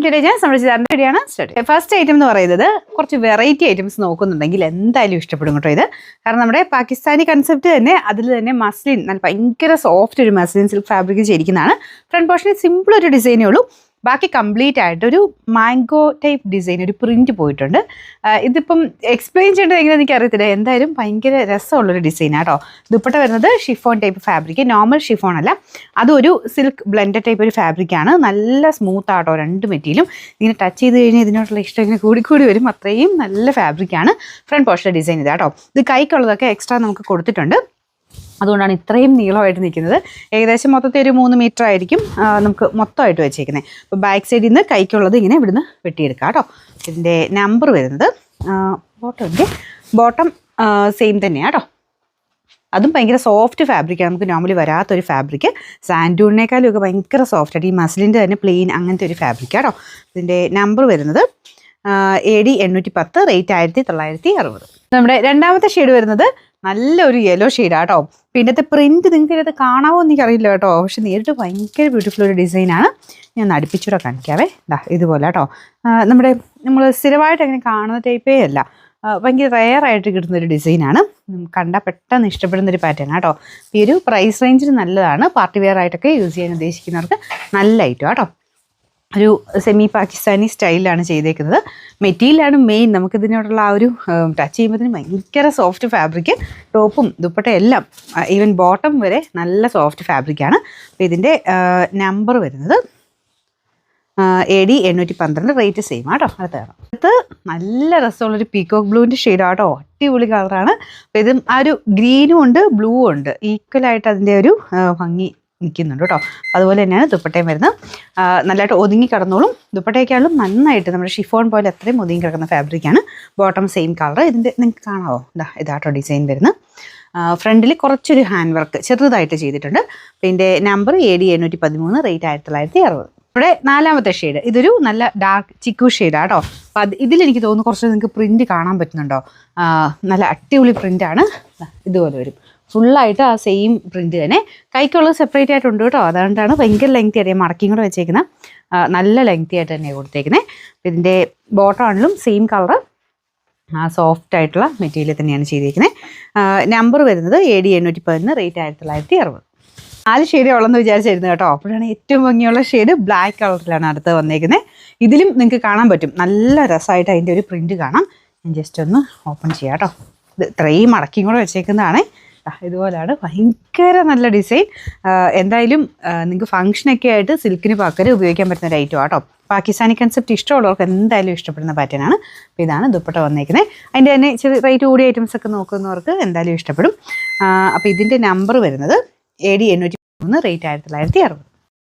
Today ഞാൻ സംബന്ധിച്ചതാണ് വീഡിയോയാണ് start. First item എന്ന് പറയുന്നത് കുറച്ച് വെറൈറ്റി ഐറ്റംസ് നോക്കുന്നുണ്ടെങ്കിൽ എന്തായാലും ഇഷ്ടപ്പെടും കേട്ടോ ഇത്. കാരണം നമ്മുടെ പാകിസ്ഥാനി കൺസെപ്റ്റ് തന്നെ അതിൽ തന്നെ മസ്ലിൻ നല്ല ഭയങ്കര സോഫ്റ്റ് ഒരു മസ്ലിൻ സിൽക്ക് ഫാബ്രിക് ചെയ്തിരിക്കുന്നതാണ്. ഫ്രണ്ട് പോർഷനിൽ സിമ്പിൾ ഒരു ഡിസൈനേ ഉള്ളൂ. ബാക്കി കംപ്ലീറ്റ് ആയിട്ടൊരു മാംഗോ ടൈപ്പ് ഡിസൈൻ ഒരു പ്രിന്റ് പോയിട്ടുണ്ട്. ഇതിപ്പം എക്സ്പ്ലെയിൻ ചെയ്യേണ്ടത് എങ്ങനെ എനിക്ക് അറിയത്തില്ല. എന്തായാലും ഭയങ്കര രസമുള്ളൊരു ഡിസൈനാണ് കേട്ടോ. ദുപ്പട്ട വരുന്നത് chiffon type fabric, normal chiffon അല്ല, അതൊരു സിൽക്ക് ബ്ലെൻഡഡ് ടൈപ്പ് ഒരു ഫാബ്രിക്കാണ്. നല്ല സ്മൂത്ത് ആട്ടോ രണ്ട് മെറ്റീരിയലും. ഇങ്ങനെ ടച്ച് ചെയ്ത് കഴിഞ്ഞാൽ ഇതിനോടുള്ള ഇഷ്ടം ഇങ്ങനെ കൂടിക്കൂടി വരും. അത്രയും നല്ല ഫാബ്രിക്കാണ്. ഫ്രണ്ട് പോർഷൻ ഡിസൈൻ ഇതാട്ടോ. ഇത് കൈക്കുള്ളതൊക്കെ എക്സ്ട്രാ നമുക്ക് കൊടുത്തിട്ടുണ്ട്. അതുകൊണ്ടാണ് ഇത്രയും നീളമായിട്ട് നിൽക്കുന്നത്. ഏകദേശം മൊത്തത്തിൽ ഒരു 3 മീറ്റർ ആയിരിക്കും നമുക്ക് മൊത്തമായിട്ട് വെച്ചേക്കുന്നത്. അപ്പോൾ ബാക്ക് സൈഡിൽ നിന്ന് കൈക്കുള്ളത് ഇങ്ങനെ ഇവിടുന്ന് വെട്ടിയെടുക്കാം കേട്ടോ. ഇതിൻ്റെ നമ്പർ വരുന്നത് ബോട്ടം സെയിം തന്നെയാണ് കേട്ടോ. അതും ഭയങ്കര സോഫ്റ്റ് ഫാബ്രിക്കാണ്. നമുക്ക് നോർമലി വരാത്തൊരു ഫാബ്രിക്. സാൻഡൂണിനേക്കാളും ഒക്കെ ഭയങ്കര സോഫ്റ്റ് ആയിട്ട് ഈ മസ്ലിൻ്റെ തന്നെ പ്ലെയിൻ അങ്ങനത്തെ ഒരു ഫാബ്രിക്കാണ് കേട്ടോ. ഇതിൻ്റെ നമ്പർ വരുന്നത് AD 810, റേറ്റ് 1960. നമ്മുടെ രണ്ടാമത്തെ ഷെയ്ഡ് വരുന്നത് നല്ലൊരു യെല്ലോ ഷെയ്ഡാണ് കേട്ടോ. പിന്നത്തെ പ്രിന്റ് നിങ്ങൾക്ക് ഇതിനകത്ത് കാണാമോ എന്ന് എനിക്കറിയില്ല കേട്ടോ. പക്ഷെ നേരിട്ട് ഭയങ്കര ബ്യൂട്ടിഫുൾ ഒരു ഡിസൈനാണ്. ഞാൻ അടുപ്പിച്ചൂടെ കാണിക്കാവേ. ഇതുപോലെ കേട്ടോ. നമ്മൾ സ്ഥിരമായിട്ട് അങ്ങനെ കാണുന്ന ടൈപ്പേ അല്ല, ഭയങ്കര റെയറായിട്ട് കിട്ടുന്നൊരു ഡിസൈനാണ്. കണ്ടാൽ പെട്ടെന്ന് ഇഷ്ടപ്പെടുന്നൊരു പാറ്റേൺ കേട്ടോ. ഈ ഒരു പ്രൈസ് റേഞ്ചിന് നല്ലതാണ്. പാർട്ടി വെയർ ആയിട്ടൊക്കെ യൂസ് ചെയ്യാൻ ഉദ്ദേശിക്കുന്നവർക്ക് നല്ല ഐറ്റം കേട്ടോ. ഒരു സെമി പാകിസ്ഥാനി സ്റ്റൈലിലാണ് ചെയ്തേക്കുന്നത്. മെറ്റീരിയലാണ് മെയിൻ. നമുക്കിതിനോടുള്ള ആ ഒരു ടച്ച് ചെയ്യുമ്പോഴത്തേന് ഭയങ്കര സോഫ്റ്റ് ഫാബ്രിക്. ടോപ്പും ദുപ്പട്ട എല്ലാം ഈവൻ ബോട്ടം വരെ നല്ല സോഫ്റ്റ് ഫാബ്രിക്കാണ്. അപ്പോൾ ഇതിൻ്റെ നമ്പർ വരുന്നത് AD 812, റേറ്റ് സെയിം ആട്ടോ. അടുത്ത് നല്ല രസമുള്ളൊരു പീക്കോക്ക് ബ്ലൂവിൻ്റെ ഷെയ്ഡാട്ടോ. അടിപൊളി കളറാണ്. അപ്പോൾ ഇതും ആ ഒരു ഗ്രീനും ഉണ്ട് ബ്ലൂവും ഉണ്ട്. ഈക്വലായിട്ട് അതിൻ്റെ ഒരു ഭംഗി നിൽക്കുന്നുണ്ട് കേട്ടോ. അതുപോലെ തന്നെയാണ് ദുപ്പട്ടയും വരുന്നത്. നല്ലതായിട്ട് ഒതുങ്ങി കിടന്നോളും. ദുപ്പട്ടയൊക്കെയാളും നന്നായിട്ട് നമ്മുടെ ഷിഫോൺ പോലെ അത്രയും ഒതുങ്ങി കിടക്കുന്ന ഫാബ്രിക്കാണ്. Bottom same colour. ഇതിൻ്റെ നിങ്ങൾക്ക് കാണാമോ? ഇതാട്ടോ ഡിസൈൻ വരുന്നത്. ഫ്രണ്ടിൽ കുറച്ചൊരു ഹാൻഡ് വർക്ക് ചെറുതായിട്ട് ചെയ്തിട്ടുണ്ട്. ഇതിൻ്റെ നമ്പർ AD 813, റേറ്റ് 1960. ഇവിടെ നാലാമത്തെ ഷെയ്ഡ് ഇതൊരു നല്ല ഡാർക്ക് ചിക്കു ഷെയ്ഡാണ് കേട്ടോ. അപ്പം ഇതിലെനിക്ക് തോന്നുന്നു കുറച്ച് നിങ്ങൾക്ക് പ്രിന്റ് കാണാൻ പറ്റുന്നുണ്ടോ? നല്ല അടിപൊളി പ്രിൻ്റാണ്. ഇതുപോലെ വരും ഫുള്ളായിട്ട് ആ സെയിം പ്രിന്റ് തന്നെ. കൈക്കുള്ളത് സെപ്പറേറ്റ് ആയിട്ടുണ്ട് കേട്ടോ. അതുകൊണ്ടാണ് ഭയങ്കര ലെങ്തി ആയിട്ട് മടക്കിയും കൂടെ വെച്ചേക്കുന്നത്. നല്ല ലെങ്തി ആയിട്ട് തന്നെയാണ് കൊടുത്തേക്കുന്നത്. ഇതിൻ്റെ ബോട്ടം ആണെങ്കിലും സെയിം കളർ സോഫ്റ്റ് ആയിട്ടുള്ള മെറ്റീരിയൽ തന്നെയാണ് ചെയ്തേക്കുന്നത്. നമ്പർ വരുന്നത് AD 811, റേറ്റ് 1960. 4 ഷെയ്ഡ് ഉള്ളെന്ന് വിചാരിച്ചിരുന്നു കേട്ടോ. അപ്പോഴാണ് ഏറ്റവും ഭംഗിയുള്ള ഷെയ്ഡ് ബ്ലാക്ക് കളറിലാണ് അടുത്ത് വന്നേക്കുന്നത്. ഇതിലും നിങ്ങൾക്ക് കാണാൻ പറ്റും നല്ല രസമായിട്ട് അതിൻ്റെ ഒരു പ്രിന്റ് കാണാം. ഞാൻ ജസ്റ്റ് ഒന്ന് ഓപ്പൺ ചെയ്യാം കേട്ടോ. ഇത് ഇത്രയും മടക്കിയും കൂടെ വെച്ചേക്കുന്നതാണ്. ഇതുപോലെയാണ്. ഭയങ്കര നല്ല ഡിസൈൻ. എന്തായാലും നിങ്ങൾക്ക് ഫംഗ്ഷനൊക്കെ ആയിട്ട് സിൽക്കിന് പകരം ഉപയോഗിക്കാൻ പറ്റുന്ന ഒരു ഐറ്റം ആട്ടോ. പാകിസ്ഥാനി കൺസെപ്റ്റ് ഇഷ്ടമുള്ളവർക്ക് എന്തായാലും ഇഷ്ടപ്പെടുന്ന പാറ്റേണാണ്. അപ്പോൾ ഇതാണ് ദുപ്പട്ട വന്നേക്കുന്നത്. അതിൻ്റെ തന്നെ ചെറിയ റേറ്റ് കൂടിയ ഐറ്റംസ് ഒക്കെ നോക്കുന്നവർക്ക് എന്തായാലും ഇഷ്ടപ്പെടും. അപ്പോൾ ഇതിൻ്റെ നമ്പർ വരുന്നത് AD 813, റേറ്റ് 1960.